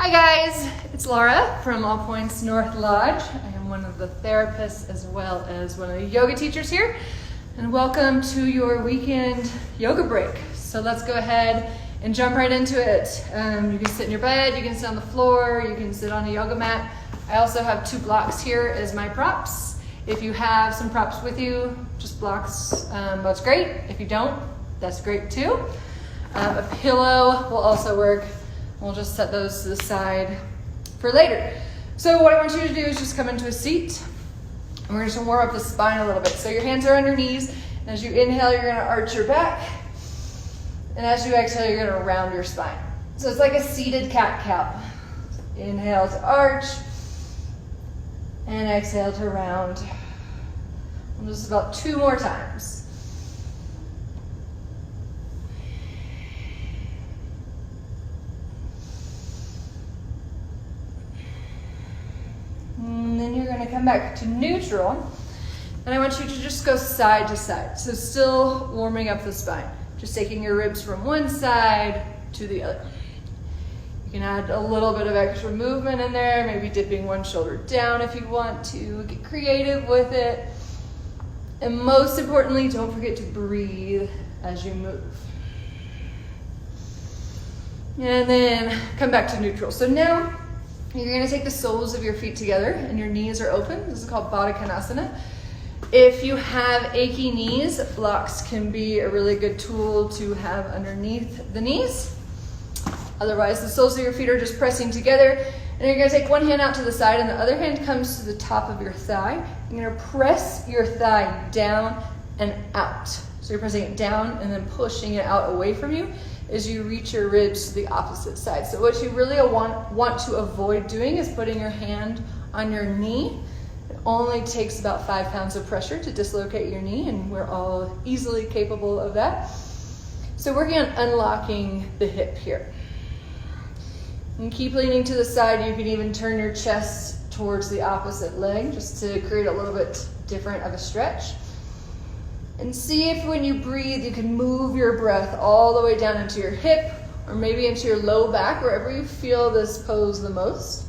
Hi guys, it's Laura from All Points North Lodge. I am one of the therapists as well as one of the yoga teachers here. And welcome to your weekend yoga break. So let's go ahead and jump right into it. You can sit in your bed, you can sit on the floor, you can sit on a yoga mat. I also have 2 blocks here as my props. If you have some props with you, just blocks, that's great. If you don't, that's great too. A pillow will also work. We'll just set those to the side for later. So what I want you to do is just come into a seat. And we're just gonna warm up the spine a little bit. So your hands are on your knees. And as you inhale, you're gonna arch your back. And as you exhale, you're gonna round your spine. So it's like a seated cat-cow. Inhale to arch. And exhale to round. And just about 2 more times. And then you're going to come back to neutral. And I want you to just go side to side. So still warming up the spine. Just taking your ribs from one side to the other. You can add a little bit of extra movement in there, maybe dipping one shoulder down if you want to. Get creative with it. And most importantly, don't forget to breathe as you move. And then come back to neutral. So now you're going to take the soles of your feet together and your knees are open. This is called Baddha Konasana. If you have achy knees, blocks can be a really good tool to have underneath the knees. Otherwise, the soles of your feet are just pressing together. And you're going to take one hand out to the side and the other hand comes to the top of your thigh. You're going to press your thigh down and out. So you're pressing it down and then pushing it out away from you as you reach your ribs to the opposite side. So what you really want to avoid doing is putting your hand on your knee. It only takes about 5 pounds of pressure to dislocate your knee, and we're all easily capable of that. So working on unlocking the hip here. And keep leaning to the side. You can even turn your chest towards the opposite leg just to create a little bit different of a stretch. And see if when you breathe, you can move your breath all the way down into your hip or maybe into your low back, wherever you feel this pose the most.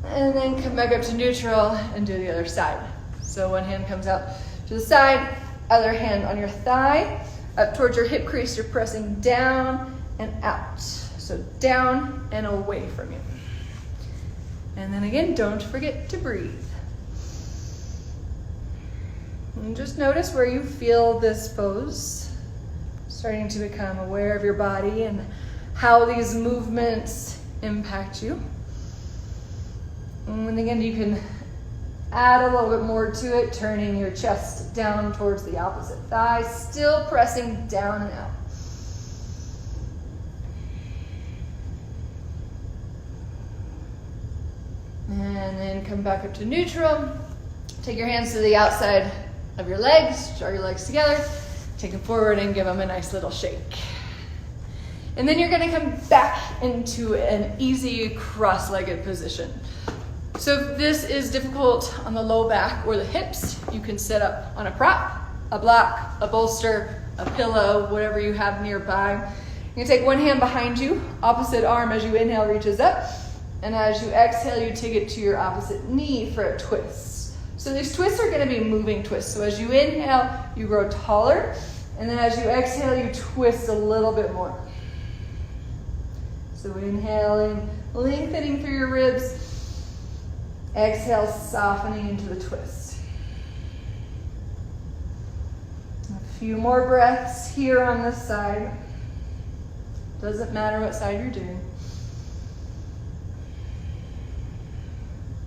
And then come back up to neutral and do the other side. So one hand comes out to the side, other hand on your thigh, up towards your hip crease. You're pressing down and out. So down and away from you. And then again, don't forget to breathe. And just notice where you feel this pose. Starting to become aware of your body and how these movements impact you. And again, you can add a little bit more to it, turning your chest down towards the opposite thigh, still pressing down and out. And then come back up to neutral. Take your hands to the outside of your legs, draw your legs together, take them forward and give them a nice little shake. And then you're going to come back into an easy cross-legged position. So if this is difficult on the low back or the hips, you can sit up on a prop, a block, a bolster, a pillow, whatever you have nearby. You're going to take one hand behind you, opposite arm as you inhale reaches up. And as you exhale, you take it to your opposite knee for a twist. So these twists are going to be moving twists. So as you inhale, you grow taller. And then as you exhale, you twist a little bit more. So inhaling, lengthening through your ribs. Exhale, softening into the twist. A few more breaths here on this side. Doesn't matter what side you're doing.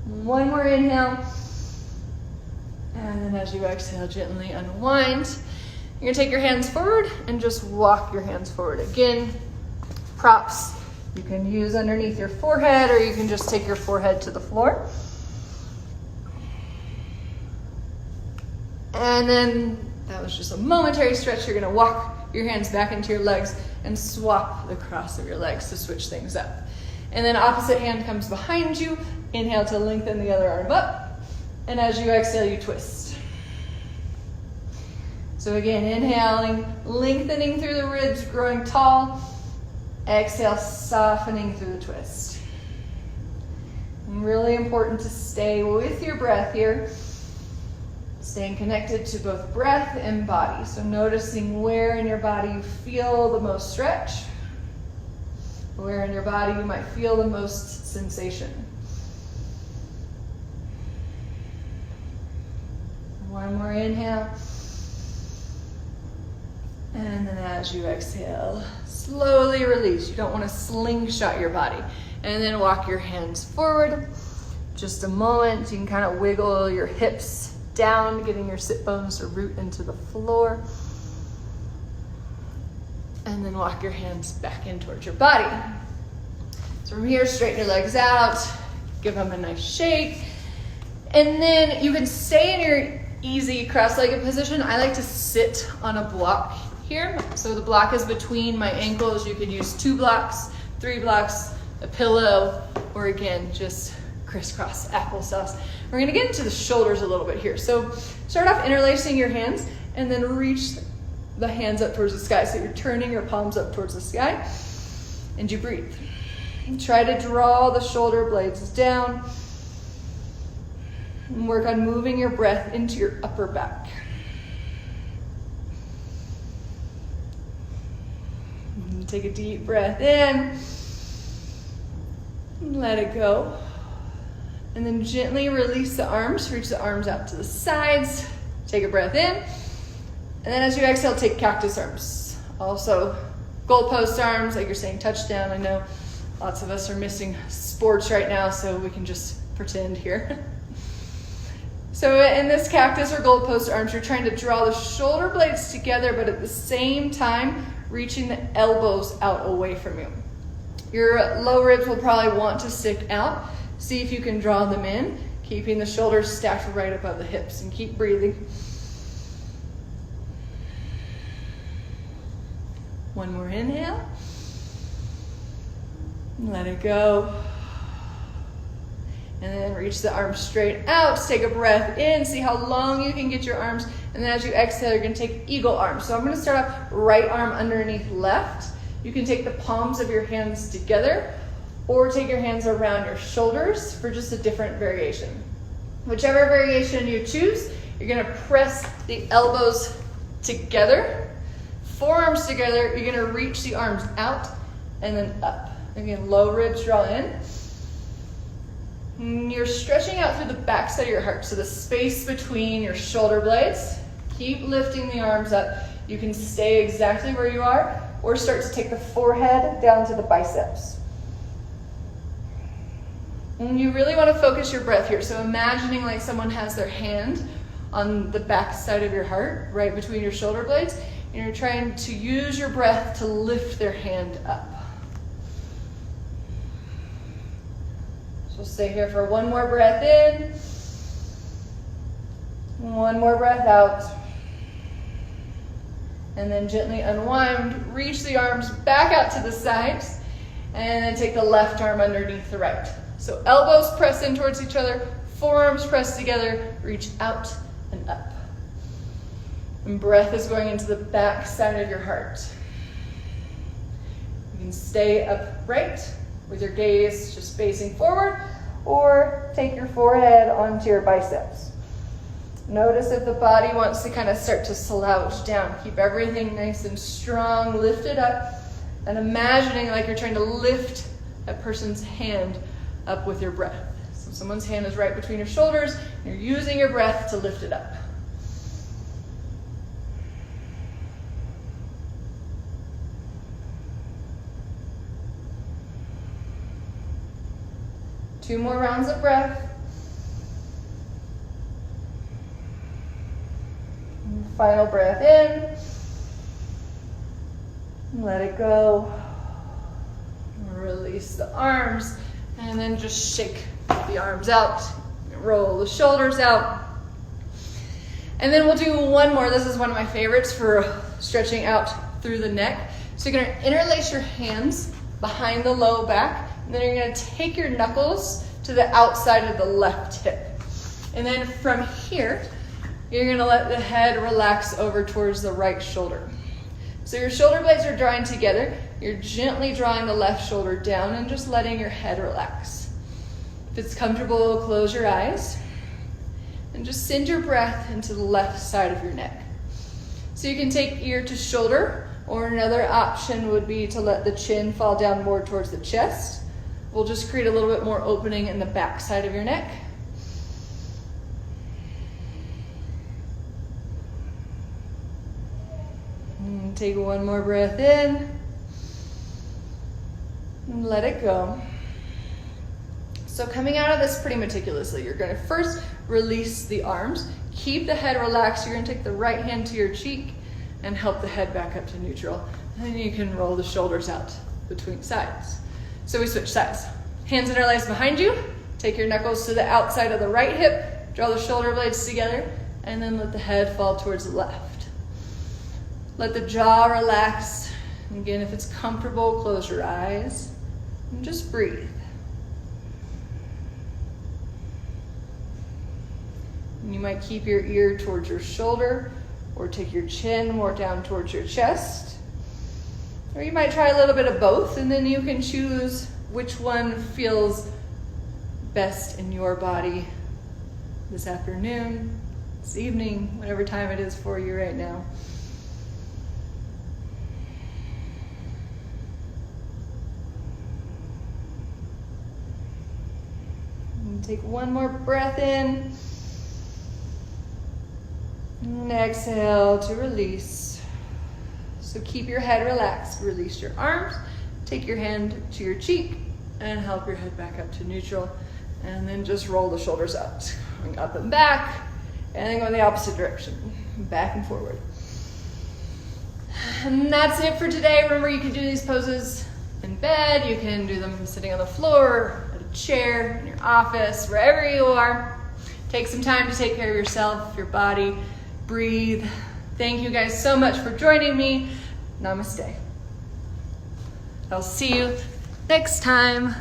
One more inhale. And then as you exhale, gently unwind. You're going to take your hands forward and just walk your hands forward. Again, props you can use underneath your forehead, or you can just take your forehead to the floor. And then that was just a momentary stretch. You're going to walk your hands back into your legs and swap the cross of your legs to switch things up. And then opposite hand comes behind you. Inhale to lengthen the other arm up. And as you exhale, you twist. So again, inhaling, lengthening through the ribs, growing tall. Exhale, softening through the twist. And really important to stay with your breath here. Staying connected to both breath and body. So noticing where in your body you feel the most stretch, where in your body you might feel the most sensation. One more inhale. And then as you exhale, slowly release. You don't want to slingshot your body. And then walk your hands forward. Just a moment. You can kind of wiggle your hips down, getting your sit bones to root into the floor. And then walk your hands back in towards your body. So from here, straighten your legs out. Give them a nice shake. And then you can stay in your easy cross-legged position. I like to sit on a block here. So the block is between my ankles. You could use 2 blocks, 3 blocks, a pillow, or again, just crisscross applesauce. We're gonna get into the shoulders a little bit here. So start off interlacing your hands and then reach the hands up towards the sky. So you're turning your palms up towards the sky and you breathe. And try to draw the shoulder blades down and work on moving your breath into your upper back. And take a deep breath in. Let it go. And then gently release the arms. Reach the arms out to the sides. Take a breath in. And then as you exhale, take cactus arms. Also, goalpost arms, like you're saying touchdown. I know lots of us are missing sports right now, so we can just pretend here. So in this cactus or goalpost arms, you're trying to draw the shoulder blades together, but at the same time, reaching the elbows out away from you. Your low ribs will probably want to stick out. See if you can draw them in, keeping the shoulders stacked right above the hips, and keep breathing. One more inhale. Let it go. And then reach the arms straight out. Take a breath in. See how long you can get your arms. And then as you exhale, you're going to take eagle arms. So I'm going to start off right arm underneath left. You can take the palms of your hands together or take your hands around your shoulders for just a different variation. Whichever variation you choose, you're going to press the elbows together, forearms together. You're going to reach the arms out and then up. Again, low ribs draw in. You're stretching out through the backside of your heart, so the space between your shoulder blades. Keep lifting the arms up. You can stay exactly where you are, or start to take the forehead down to the biceps. And you really want to focus your breath here. So imagining like someone has their hand on the backside of your heart, right between your shoulder blades, and you're trying to use your breath to lift their hand up. So stay here for one more breath in, one more breath out, and then gently unwind, reach the arms back out to the sides, and then take the left arm underneath the right. So elbows press in towards each other, forearms press together, reach out and up. And breath is going into the back side of your heart. You can stay upright with your gaze just facing forward, or take your forehead onto your biceps. Notice if the body wants to kind of start to slouch down. Keep everything nice and strong, lift it up, and imagining like you're trying to lift a person's hand up with your breath. So someone's hand is right between your shoulders, and you're using your breath to lift it up. Two more rounds of breath. And final breath in. Let it go. Release the arms. And then just shake the arms out. Roll the shoulders out. And then we'll do one more. This is one of my favorites for stretching out through the neck. So you're going to interlace your hands behind the low back. And then you're going to take your knuckles to the outside of the left hip. And then from here, you're going to let the head relax over towards the right shoulder. So your shoulder blades are drawing together. you're gently drawing the left shoulder down and just letting your head relax. If it's comfortable, close your eyes and just send your breath into the left side of your neck. So you can take ear to shoulder, or another option would be to let the chin fall down more towards the chest. We'll just create a little bit more opening in the back side of your neck. And take one more breath in and let it go. So coming out of this pretty meticulously, you're going to first release the arms. Keep the head relaxed. You're going to take the right hand to your cheek and help the head back up to neutral. And then you can roll the shoulders out between sides. So we switch sides. Hands interlaced behind you. Take your knuckles to the outside of the right hip. Draw the shoulder blades together. And then let the head fall towards the left. Let the jaw relax. And again, if it's comfortable, close your eyes and just breathe. And you might keep your ear towards your shoulder or take your chin more down towards your chest. Or you might try a little bit of both, and then you can choose which one feels best in your body this afternoon, this evening, whatever time it is for you right now. And take one more breath in. And exhale to release. So keep your head relaxed. Release your arms. Take your hand to your cheek and help your head back up to neutral. And then just roll the shoulders up. Going up and back. And then go in the opposite direction. Back and forward. And that's it for today. Remember, you can do these poses in bed. You can do them sitting on the floor, at a chair, in your office, wherever you are. Take some time to take care of yourself, your body. Breathe. Thank you guys so much for joining me. Namaste. I'll see you next time.